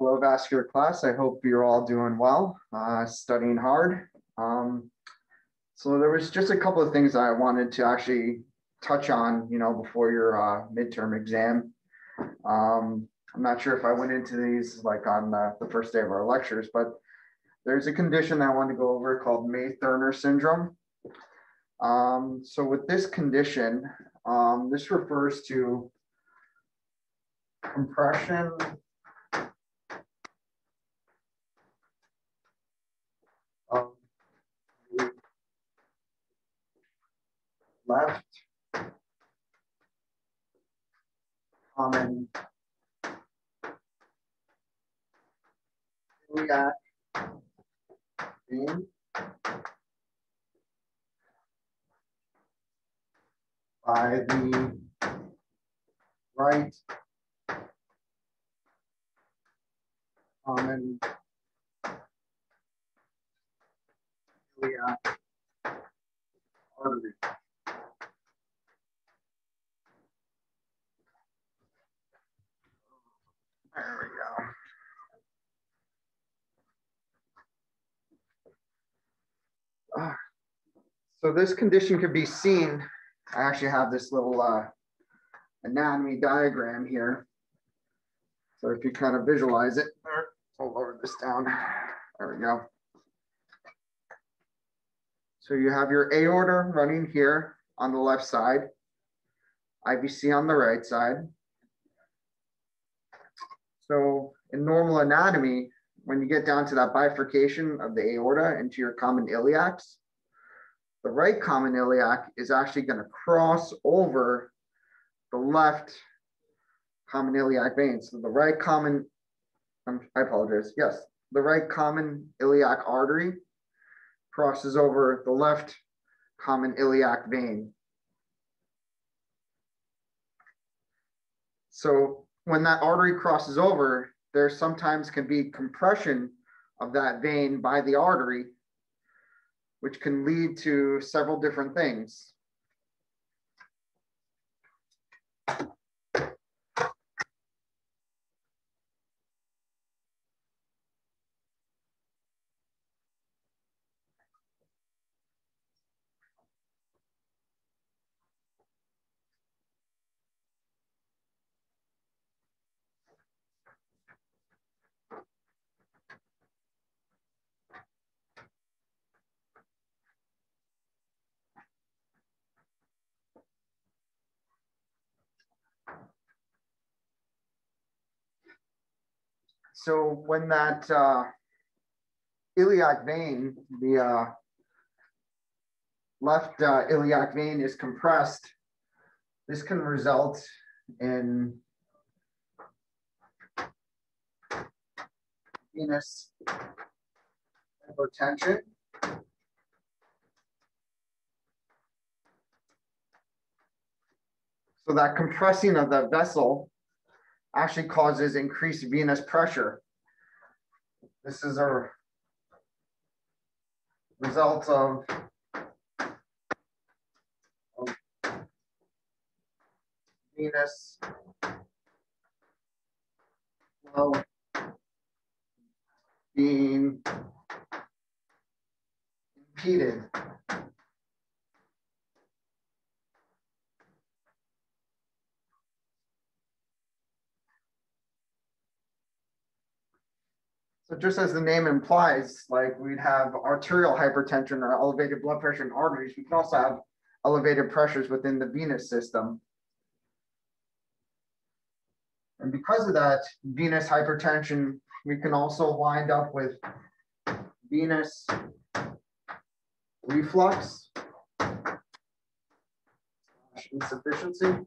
Hello, vascular class. I hope you're all doing well, studying hard. So there was just a couple of things I wanted to actually touch on, before your midterm exam. I'm not sure if I went into these like on the first day of our lectures, but there's a condition I want to go over called May-Thurner syndrome. So with this condition, this refers to compression of the left common iliac vein by the right common iliac artery. There we go. So this condition can be seen. I actually have this little anatomy diagram here. So if you kind of visualize it, I'll lower this down. There we go. So you have your aorta running here on the left side, IVC on the right side. So in normal anatomy, when you get down to that bifurcation of the aorta into your common iliacs, the right common iliac is actually going to cross over the left common iliac vein. So the right common, I apologize. Yes, the right common iliac artery crosses over the left common iliac vein. So when that artery crosses over, there sometimes can be compression of that vein by the artery, which can lead to several different things. So when that iliac vein, the left iliac vein is compressed, this can result in venous hypertension. So that compressing of that vessel actually causes increased venous pressure. This is a result of venous flow being impeded. So just as the name implies, like we'd have arterial hypertension or elevated blood pressure in arteries, we can also have elevated pressures within the venous system. And because of that venous hypertension, we can also wind up with venous reflux, insufficiency.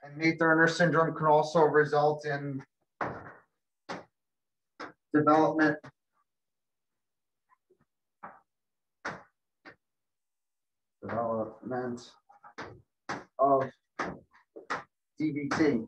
And May-Thurner syndrome can also result in development of DVT.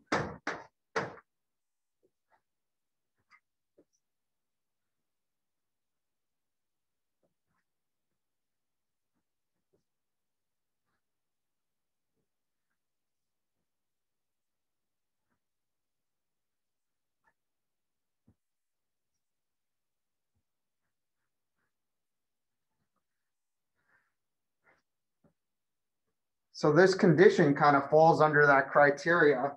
So this condition kind of falls under that criteria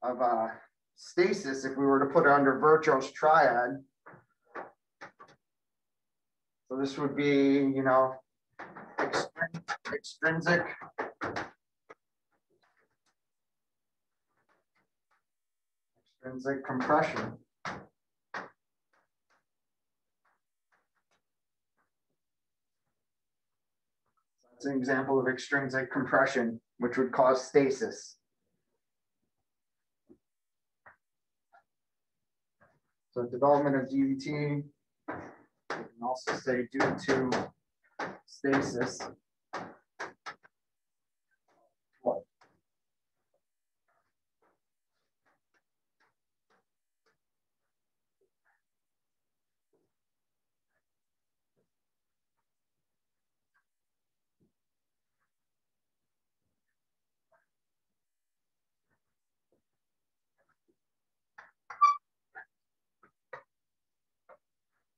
of stasis if we were to put it under Virchow's triad. So this would be, you know, extrinsic, compression. That's an example of extrinsic compression, which would cause stasis. So development of DVT, you can also say due to stasis.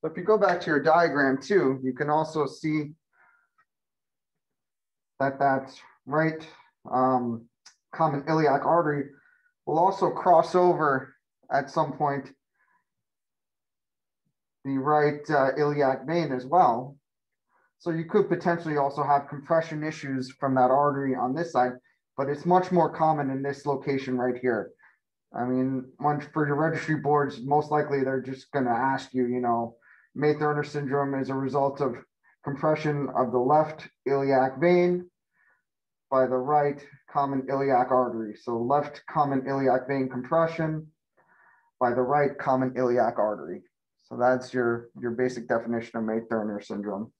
So if you go back to your diagram too, you can also see that that right common iliac artery will also cross over at some point the right iliac vein as well. So you could potentially also have compression issues from that artery on this side, but it's much more common in this location right here. I mean, for your registry boards, most likely they're just going to ask you, you know, May-Thurner syndrome is a result of compression of the left iliac vein by the right common iliac artery. So left common iliac vein compression by the right common iliac artery. So that's your basic definition of May-Thurner syndrome.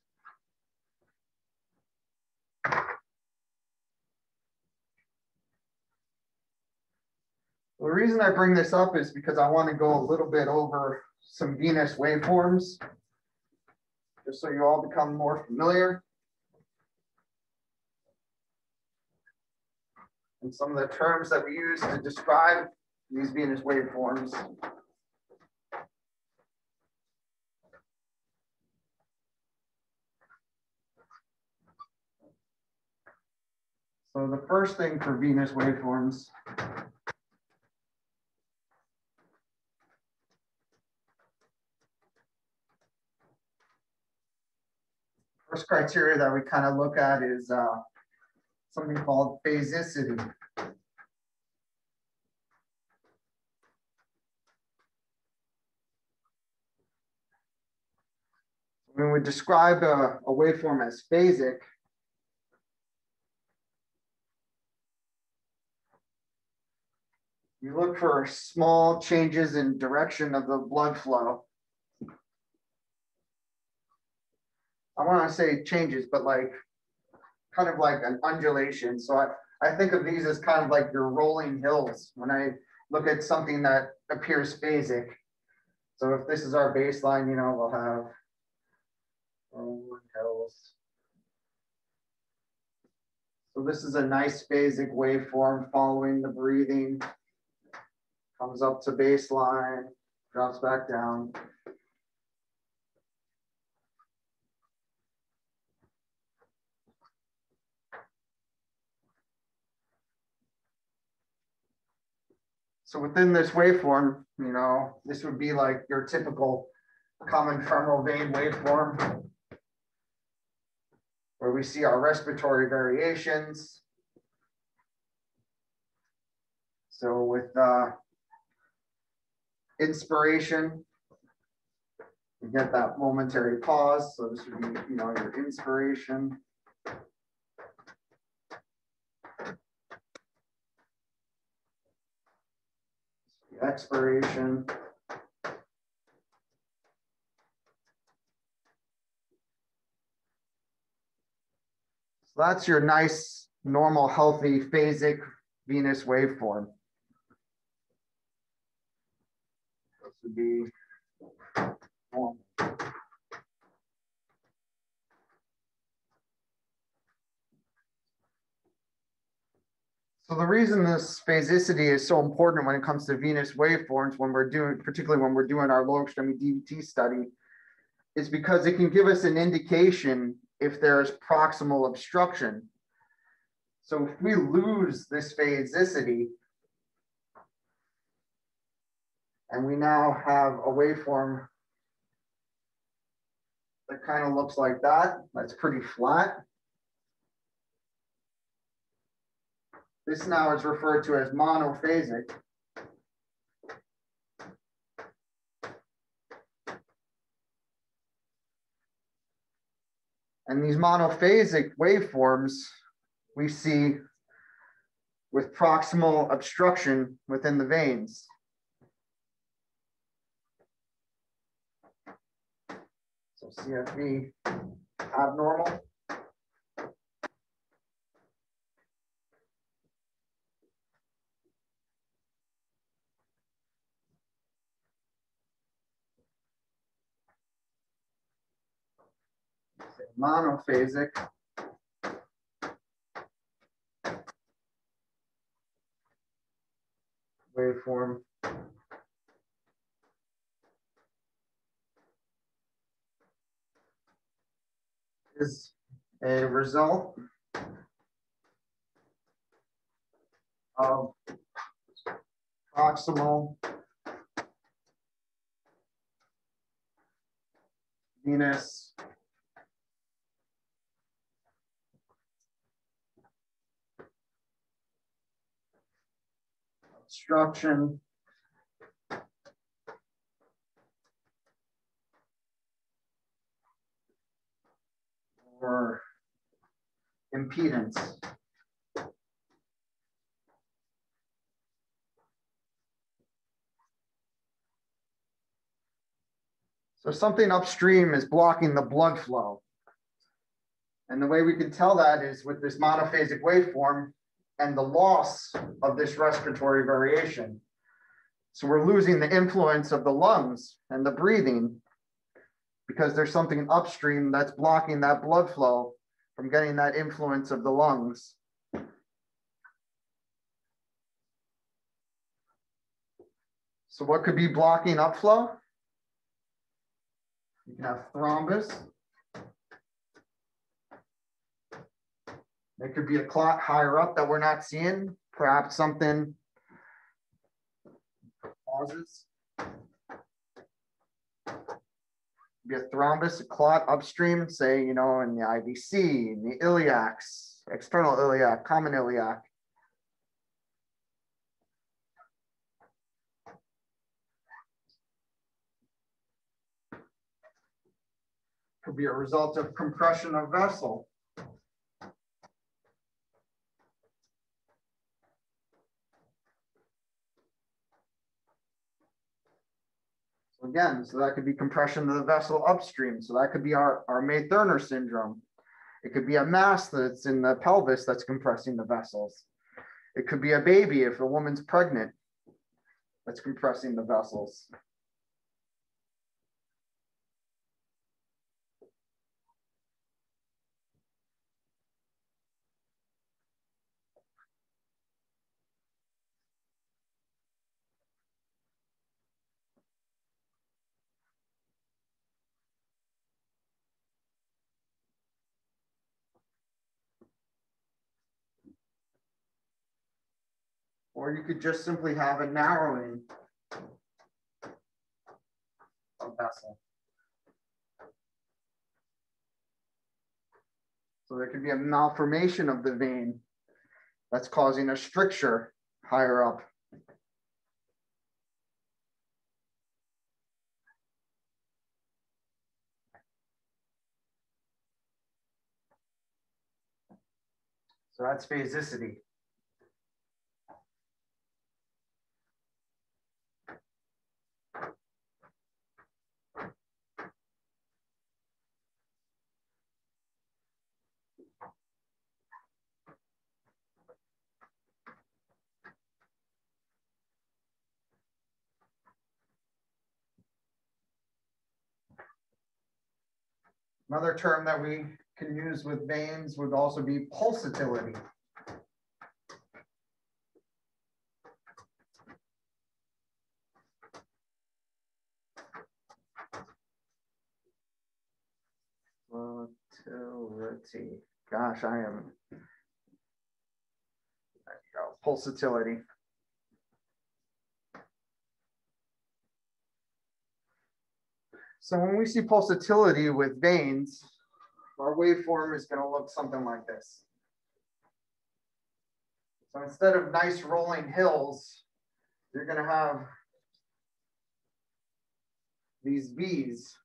The reason I bring this up is because I want to go a little bit over some venous waveforms, just so you all become more familiar. And some of the terms that we use to describe these venous waveforms. So the first thing for venous waveforms first criteria that we kind of look at is something called phasicity. When we describe a waveform as phasic, you look for small changes in direction of the blood flow. I want to say changes, but like kind of like an undulation. So I think of these as kind of like your rolling hills when I look at something that appears phasic. So if this is our baseline, you know, we'll have rolling hills. So this is a nice phasic waveform following the breathing. Comes up to baseline, drops back down. So within this waveform, you know, this would be like your typical common femoral vein waveform, where we see our respiratory variations. So with inspiration, you get that momentary pause. So this would be, you know, your inspiration. Expiration. So that's your nice, normal, healthy, phasic venous waveform. This would be normal. So the reason this phasicity is so important when it comes to venous waveforms, when we're doing, particularly when we're doing our lower extremity DVT study, is because it can give us an indication if there's proximal obstruction. So if we lose this phasicity, and we now have a waveform that kind of looks like that, that's pretty flat. This now is referred to as monophasic. And these monophasic waveforms we see with proximal obstruction within the veins. So CFV abnormal. Monophasic. Waveform. Is a result of proximal venous obstruction or impedance. So something upstream is blocking the blood flow. And the way we can tell that is with this monophasic waveform and the loss of this respiratory variation. So we're losing the influence of the lungs and the breathing because there's something upstream that's blocking that blood flow from getting that influence of the lungs. So what could be blocking upflow? You can have thrombus. There could be a clot higher up that we're not seeing, perhaps something causes. Be a thrombus, a clot upstream, say, in the IVC, in the iliacs, external iliac, common iliac. Could be a result of compression of vessel. So again, that could be compression of the vessel upstream. So that could be our May-Thurner syndrome. It could be a mass that's in the pelvis that's compressing the vessels. It could be a baby if a woman's pregnant that's compressing the vessels. Or you could just simply have a narrowing of vessel. So there could be a malformation of the vein that's causing a stricture higher up. So that's phasicity. Another term that we can use with veins would also be pulsatility. Pulsatility. Gosh, I am pulsatility. So when we see pulsatility with veins, our waveform is going to look something like this. So instead of nice rolling hills, you're going to have these V's.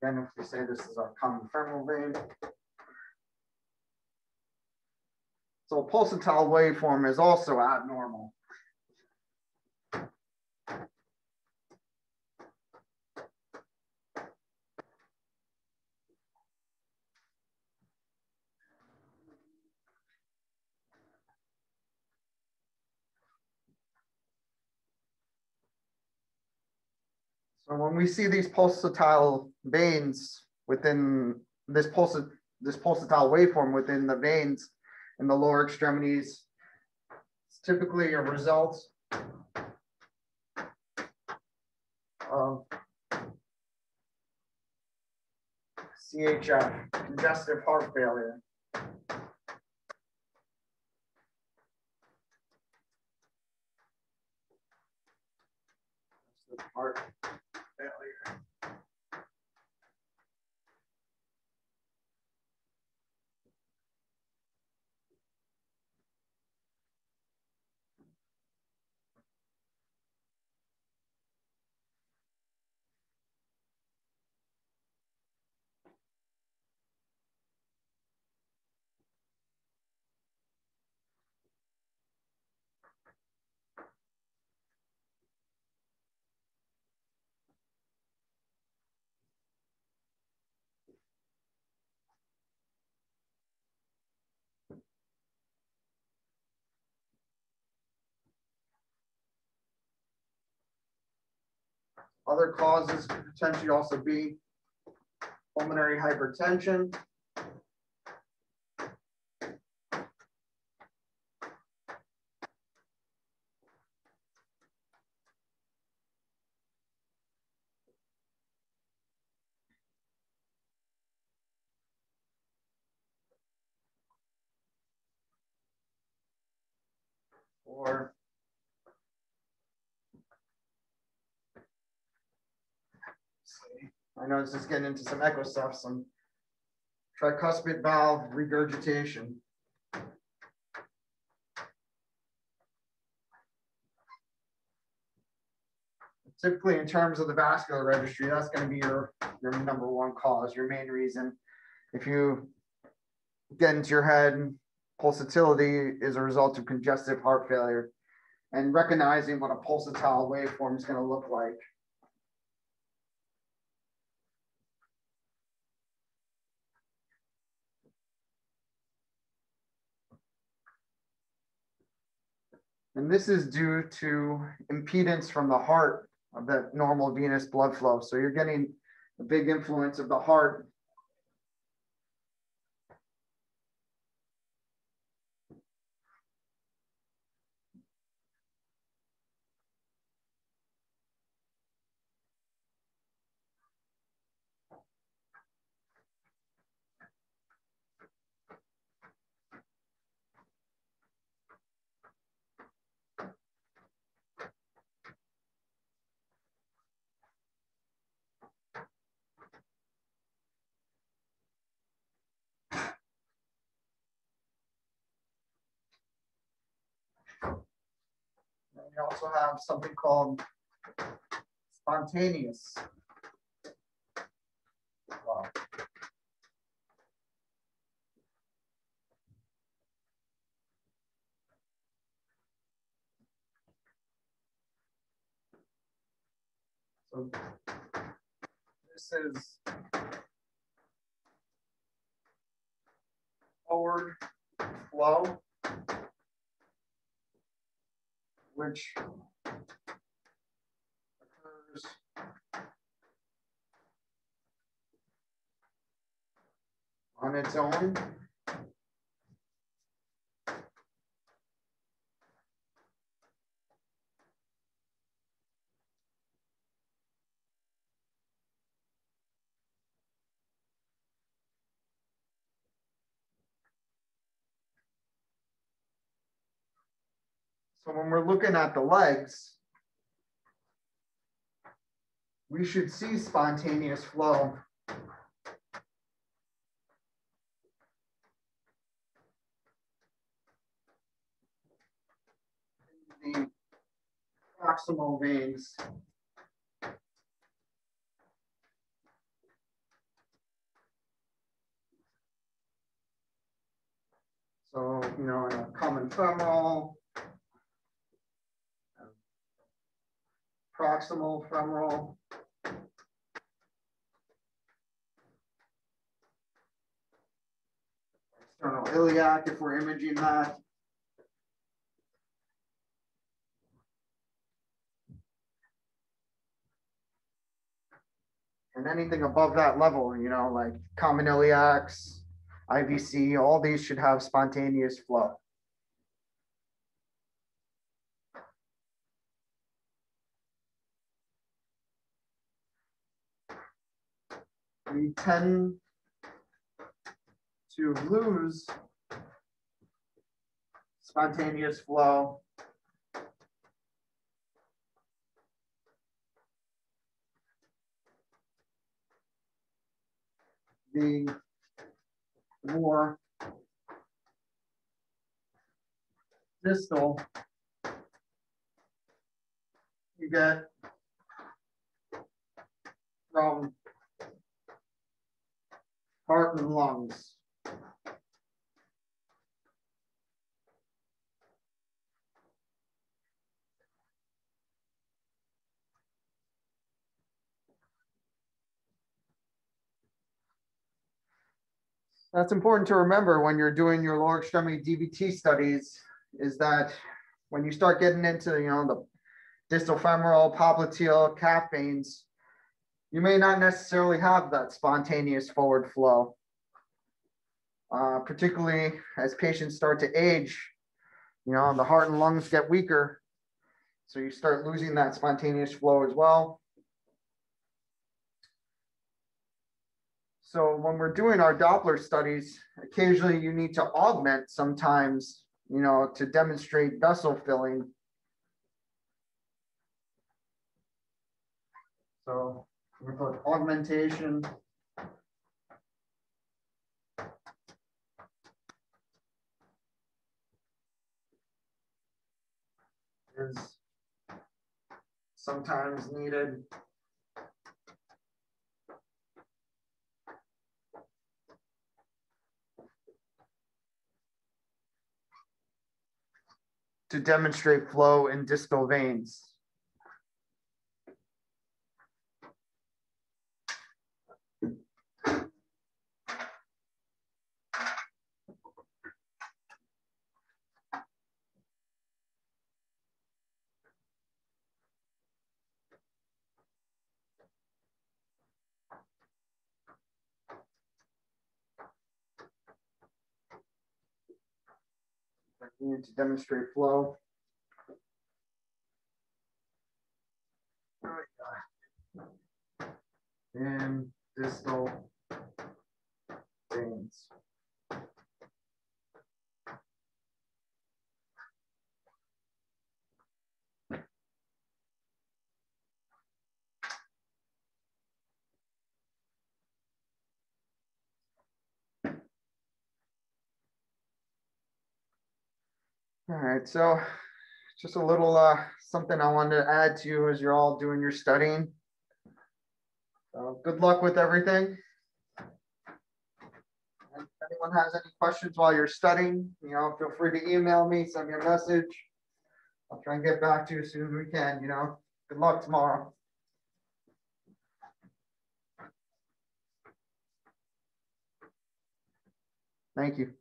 Again, if we say this is our common femoral vein. So a pulsatile waveform is also abnormal. So when we see these pulsatile veins within this pulsatile waveform within the veins in the lower extremities, it's typically a result of CHF, congestive heart failure. Heart failure. Other causes could potentially also be pulmonary hypertension, or I know this is getting into some echo stuff, some tricuspid valve regurgitation. Typically, in terms of the vascular registry, that's going to be your number one cause, your main reason. If you get into your head, pulsatility is a result of congestive heart failure, and recognizing what a pulsatile waveform is going to look like. And this is due to impedance from the heart of the normal venous blood flow. So you're getting a big influence of the heart. And you also have something called spontaneous flow. So this is forward flow, which occurs on its own. So when we're looking at the legs, we should see spontaneous flow. The proximal veins. So, in a common femoral, proximal femoral, external iliac if we're imaging that. And anything above that level, like common iliacs, IVC, all these should have spontaneous flow. We tend to lose spontaneous flow the more distal you get from heart and lungs. That's important to remember when you're doing your lower extremity DVT studies, is that when you start getting into the distal femoral, popliteal, calf veins, you may not necessarily have that spontaneous forward flow. Particularly as patients start to age, the heart and lungs get weaker. So you start losing that spontaneous flow as well. So when we're doing our Doppler studies, occasionally you need to augment sometimes, to demonstrate vessel filling. So we put augmentation. Is sometimes needed. To demonstrate flow in distal veins. Need to demonstrate flow. In distal veins. All right, so just a little something I wanted to add to you as you're all doing your studying. So good luck with everything. And if anyone has any questions while you're studying, feel free to email me, send me a message. I'll try and get back to you as soon as we can, Good luck tomorrow. Thank you.